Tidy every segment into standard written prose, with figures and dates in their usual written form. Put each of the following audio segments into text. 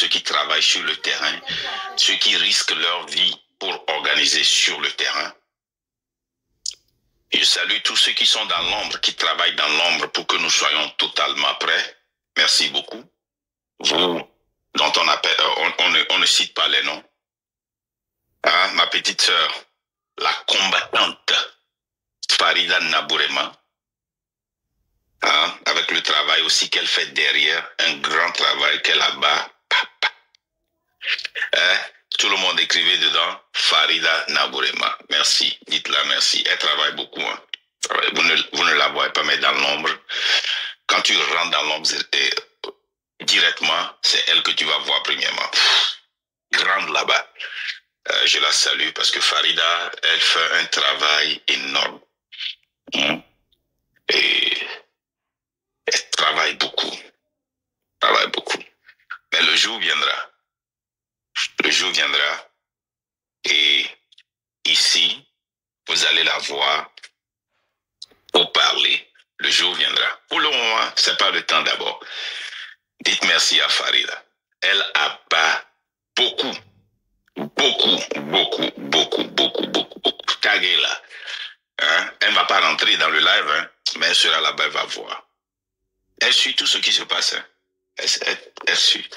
ceux qui travaillent sur le terrain, ceux qui risquent leur vie pour organiser sur le terrain. Je salue tous ceux qui sont dans l'ombre, qui travaillent dans l'ombre pour que nous soyons totalement prêts. Merci beaucoup. Vous, dont on appelle, on ne cite pas les noms. Hein, ma petite sœur, la combattante Farida Nabourema, hein, avec le travail aussi qu'elle fait derrière, un grand travail qu'elle abat. Hein, tout le monde écrivait dedans, Farida Nabourema. Merci, dites-la merci. Elle travaille beaucoup. Hein. Vous ne la voyez pas, mais dans l'ombre. Quand tu rentres dans l'ombre, directement, c'est elle que tu vas voir premièrement. Grande là-bas. Je la salue parce que Farida, elle fait un travail énorme. Et elle travaille beaucoup. Travaille beaucoup. Mais le jour viendra. Le jour viendra. Et ici, vous allez la voir pour parler. Le jour viendra. Pour le moment, c'est pas le temps d'abord. Dites merci à Farida. Elle abat beaucoup. Beaucoup. Taguez là. Hein? Elle ne va pas rentrer dans le live, hein? Mais elle sera là-bas, elle va voir. Elle suit tout ce qui se passe. Hein? Elle suit.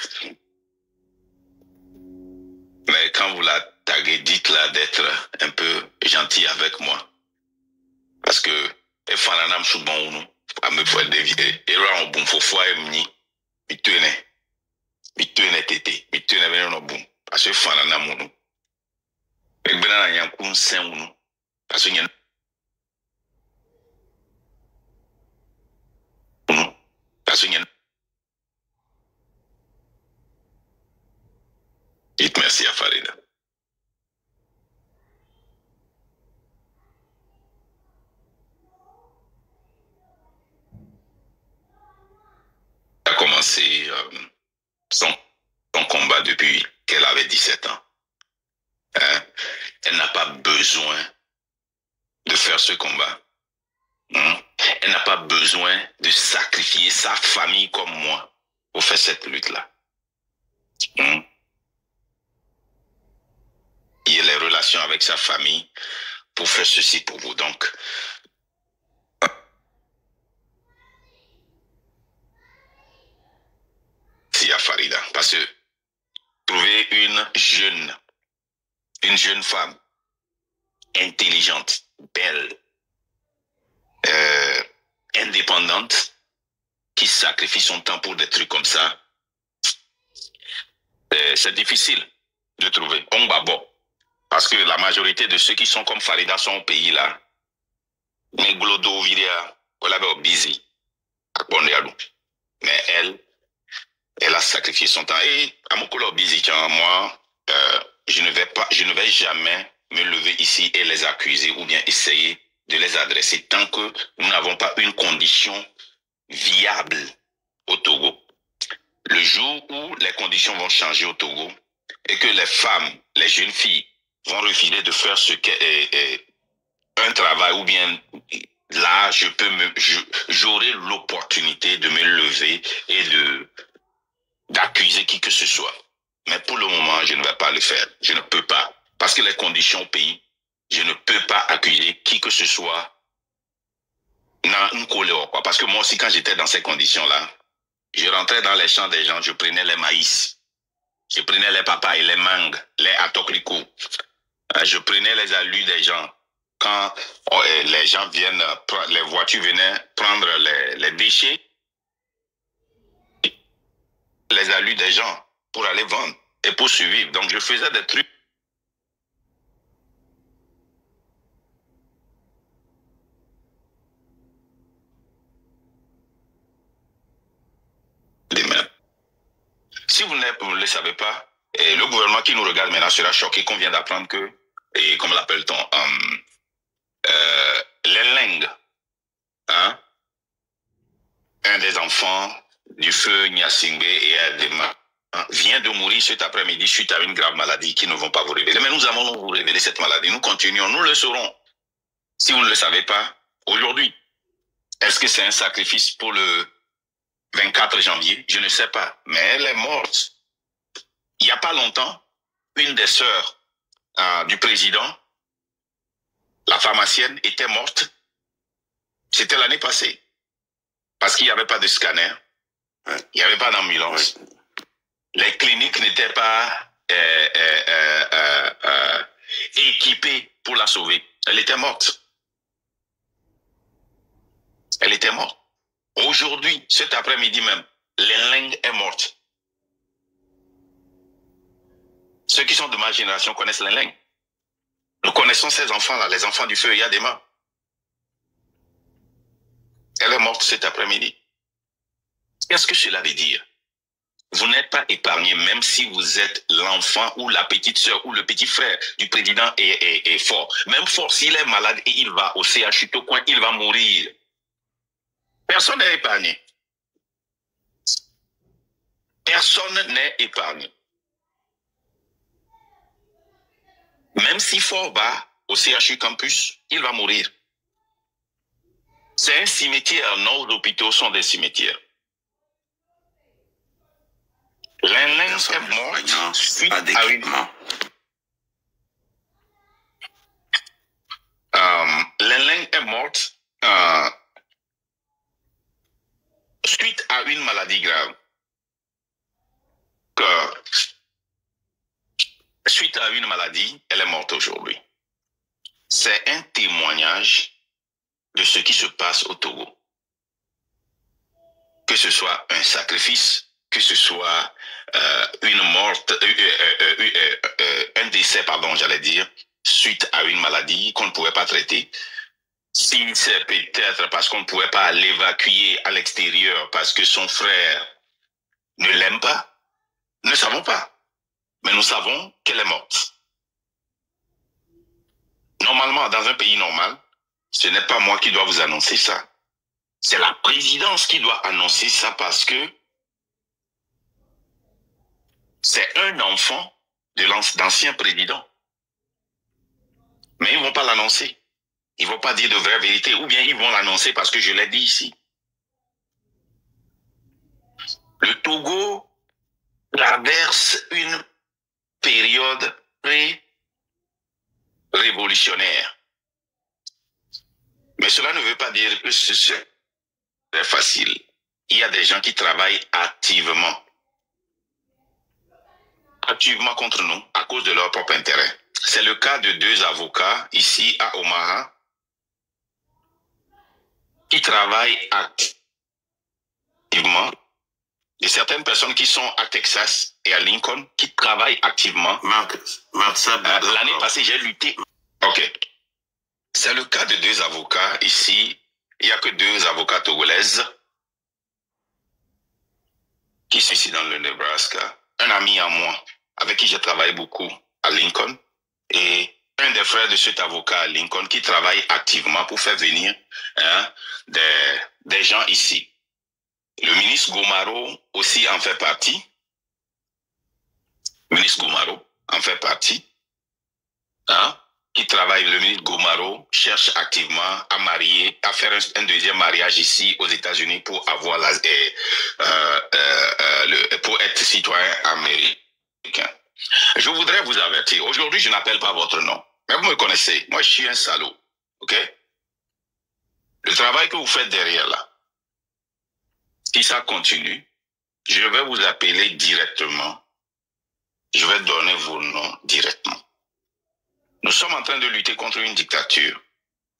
Mais quand vous la taguez, dites-la d'être un peu gentil avec moi. Parce que elle fait un âme sous bon nous. À me faire dévier. Et là, on bon faut fois m'ni. Mitune tété. Mitune venir no bon. Parce que fait un âme nous. Et ben là, il y a un coup sain nous. Parce que dites merci à Farida. Elle a commencé son combat depuis qu'elle avait 17 ans. Hein? Elle n'a pas besoin de faire ce combat. Elle n'a pas besoin de sacrifier sa famille comme moi pour faire cette lutte-là. Il y a les relations avec sa famille pour faire ceci pour vous. Donc, c'est à Farida. Parce que trouver une jeune femme intelligente, belle, indépendante, qui sacrifie son temps pour des trucs comme ça, c'est difficile de trouver. On va bon. Parce que la majorité de ceux qui sont comme Farida sont au pays là. Mais Glodo, Viria, on l'avait busy. Mais elle a sacrifié son temps. Et à mon collègue busy, moi, je ne vais jamais me lever ici et les accuser ou bien essayer de les adresser tant que nous n'avons pas une condition viable au Togo. Le jour où les conditions vont changer au Togo et que les femmes, les jeunes filles vont refuser de faire un travail ou bien là, j'aurai l'opportunité de me lever et d'accuser qui que ce soit. Mais pour le moment, je ne vais pas le faire. Je ne peux pas. Parce que les conditions au pays, je ne peux pas accuser qui que ce soit. Parce que moi aussi, quand j'étais dans ces conditions-là, je rentrais dans les champs des gens, je prenais les maïs. Je prenais les papayes, les mangues, les atokliko. Je prenais les alus des gens. Quand les gens viennent, les voitures venaient prendre les déchets, les alus des gens pour aller vendre et pour survivre. Donc je faisais des trucs. Si vous ne le savez pas, le gouvernement qui nous regarde maintenant sera choqué qu'on vient d'apprendre que, et comment l'appelle-t-on, les Lengs, hein, un des enfants du feu Nyasingbe et Adema, vient de mourir cet après-midi suite à une grave maladie qui ne vont pas vous révéler. Mais nous allons vous révéler cette maladie. Nous continuons, nous le saurons. Si vous ne le savez pas, aujourd'hui, est-ce que c'est un sacrifice pour le 24 janvier? Je ne sais pas. Mais elle est morte. pas longtemps, une des sœurs du président, la pharmacienne, était morte. C'était l'année passée. Parce qu'il n'y avait pas de scanner. Il n'y avait pas d'ambulance. Les cliniques n'étaient pas équipées pour la sauver. Elle était morte. Elle était morte. Aujourd'hui, cet après-midi même, Lenleng est morte. Ceux qui sont de ma génération connaissent Lenleng. Nous connaissons ces enfants-là, les enfants du feu et Yadema. Elle est morte cet après-midi. Qu'est-ce que cela veut dire? Vous n'êtes pas épargné, même si vous êtes l'enfant ou la petite sœur ou le petit frère du président est fort. Même fort, s'il est malade et il va au CHU au coin, il va mourir. Personne n'est épargné. Personne n'est épargné. Même si fort va au CHU campus, il va mourir. C'est un cimetière. Nos hôpitaux sont des cimetières. Lenleng est mort suite à une... Lenleng est morte suite à une maladie grave. Suite à une maladie, elle est morte aujourd'hui. C'est un témoignage de ce qui se passe au Togo. Que ce soit un sacrifice, que ce soit une morte, un décès, pardon, j'allais dire, suite à une maladie qu'on ne pouvait pas traiter. Si c'est peut-être parce qu'on ne pouvait pas l'évacuer à l'extérieur parce que son frère ne l'aime pas, nous ne savons pas. Mais nous savons qu'elle est morte. Normalement, dans un pays normal, ce n'est pas moi qui dois vous annoncer ça. C'est la présidence qui doit annoncer ça parce que c'est un enfant de d'ancien président. Mais ils ne vont pas l'annoncer. Ils ne vont pas dire de vraie vérité. Ou bien ils vont l'annoncer parce que je l'ai dit ici. Le Togo traverse une période pré-révolutionnaire. Mais cela ne veut pas dire que c'est facile. Il y a des gens qui travaillent activement contre nous à cause de leur propre intérêt. C'est le cas de 2 avocats ici à Omaha qui travaillent activement, et certaines personnes qui sont à Texas et à Lincoln qui travaillent activement. L'année passée, j'ai lutté. Ok. C'est le cas de 2 avocats ici. Il n'y a que 2 avocats togolaises qui sont ici dans le Nebraska. Un ami à moi, avec qui j'ai travaillé beaucoup à Lincoln, et un des frères de cet avocat à Lincoln qui travaille activement pour faire venir des gens ici. Le ministre Gomaro aussi en fait partie. Le ministre Gomaro en fait partie. Qui travaille, le ministre Gomaro cherche activement à marier, à faire un deuxième mariage ici aux États-Unis pour avoir pour être citoyen américain. Je voudrais vous avertir. Aujourd'hui, je n'appelle pas votre nom. Mais vous me connaissez. Moi, je suis un salaud. OK? Le travail que vous faites derrière là, si ça continue, je vais vous appeler directement. Je vais donner vos noms directement. Nous sommes en train de lutter contre une dictature.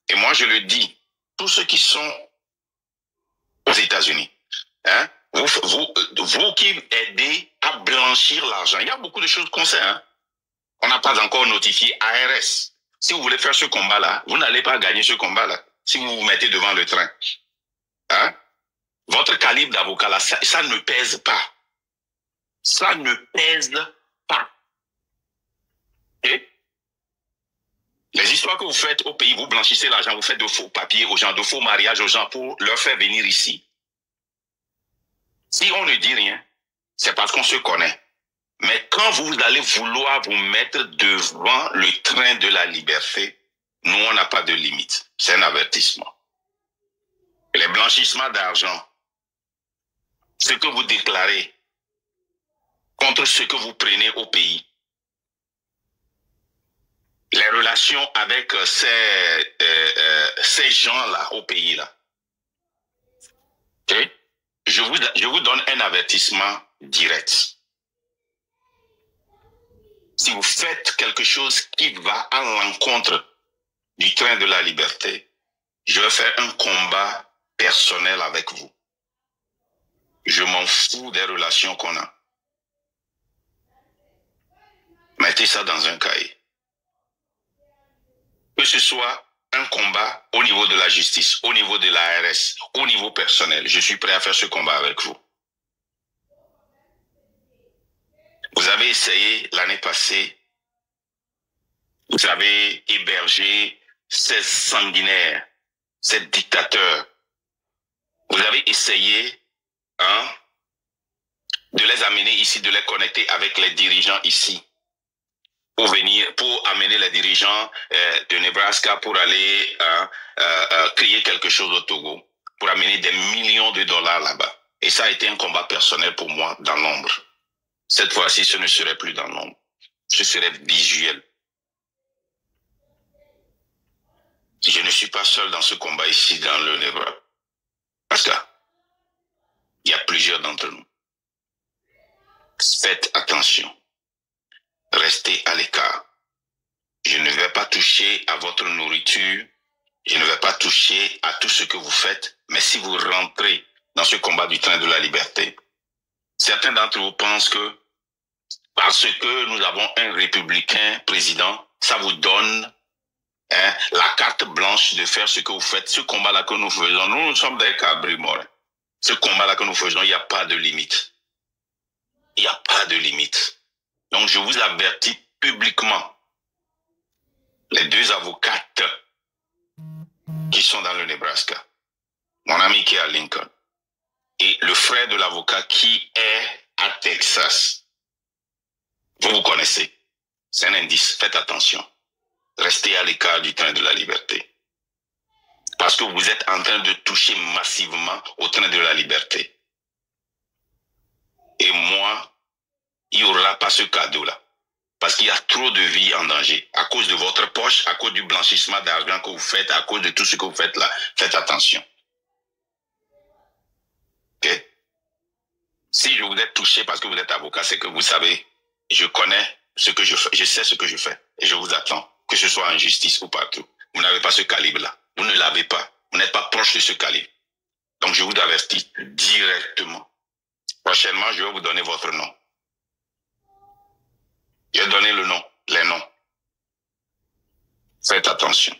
Et moi, je le dis, tous ceux qui sont aux États-Unis, vous qui aidez à blanchir l'argent, il y a beaucoup de choses qu'on sait. On n'a pas encore notifié ARS. Si vous voulez faire ce combat-là, vous n'allez pas gagner ce combat-là si vous vous mettez devant le train. Votre calibre d'avocat, là, ça ne pèse pas. Ça ne pèse pas. Et les histoires que vous faites au pays, vous blanchissez l'argent, vous faites de faux papiers aux gens, de faux mariages aux gens pour leur faire venir ici. Si on ne dit rien, c'est parce qu'on se connaît. Mais quand vous allez vouloir vous mettre devant le train de la liberté, nous, on n'a pas de limite. C'est un avertissement. Les blanchissements d'argent, ce que vous déclarez, contre ce que vous prenez au pays. Les relations avec ces gens-là au pays-là. Okay? Je vous donne un avertissement direct. Si vous faites quelque chose qui va à l'encontre du train de la liberté, je vais faire un combat personnel avec vous. Je m'en fous des relations qu'on a. Mettez ça dans un cahier. Que ce soit un combat au niveau de la justice, au niveau de l'ARS, au niveau personnel, je suis prêt à faire ce combat avec vous. Vous avez essayé l'année passée, vous avez hébergé ces sanguinaires, ces dictateurs. Vous avez essayé de les amener ici, de les connecter avec les dirigeants ici. Pour amener les dirigeants de Nebraska pour aller créer quelque chose au Togo, pour amener des millions de dollars là-bas. Et ça a été un combat personnel pour moi dans l'ombre. Cette fois-ci, ce ne serait plus dans l'ombre. Ce serait visuel. Je ne suis pas seul dans ce combat ici dans le Nebraska. Parce que il y a plusieurs d'entre nous. Faites attention. Restez à l'écart. Je ne vais pas toucher à votre nourriture. Je ne vais pas toucher à tout ce que vous faites. Mais si vous rentrez dans ce combat du train de la liberté, certains d'entre vous pensent que parce que nous avons un républicain président, ça vous donne la carte blanche de faire ce que vous faites. Ce combat-là que nous faisons, nous sommes des cabris morts. Ce combat-là que nous faisons, il n'y a pas de limite. Il n'y a pas de limite. Donc je vous avertis publiquement, les deux avocates qui sont dans le Nebraska, mon ami qui est à Lincoln, et le frère de l'avocat qui est à Texas. Vous connaissez. C'est un indice. Faites attention. Restez à l'écart du train de la liberté. Parce que vous êtes en train de toucher massivement au train de la liberté. Et moi, il n'y aura pas ce cadeau-là. Parce qu'il y a trop de vies en danger. À cause de votre poche, à cause du blanchissement d'argent que vous faites, à cause de tout ce que vous faites là. Faites attention. Ok? Si je vous ai touché parce que vous êtes avocat, c'est que vous savez, je connais ce que je fais. Je sais ce que je fais. Et je vous attends. Que ce soit en justice ou partout. Vous n'avez pas ce calibre-là. Vous ne l'avez pas. Vous n'êtes pas proche de ce calibre. Donc je vous avertis directement. Prochainement, je vais vous donner votre nom. Je vais donner le nom, les noms. Faites attention.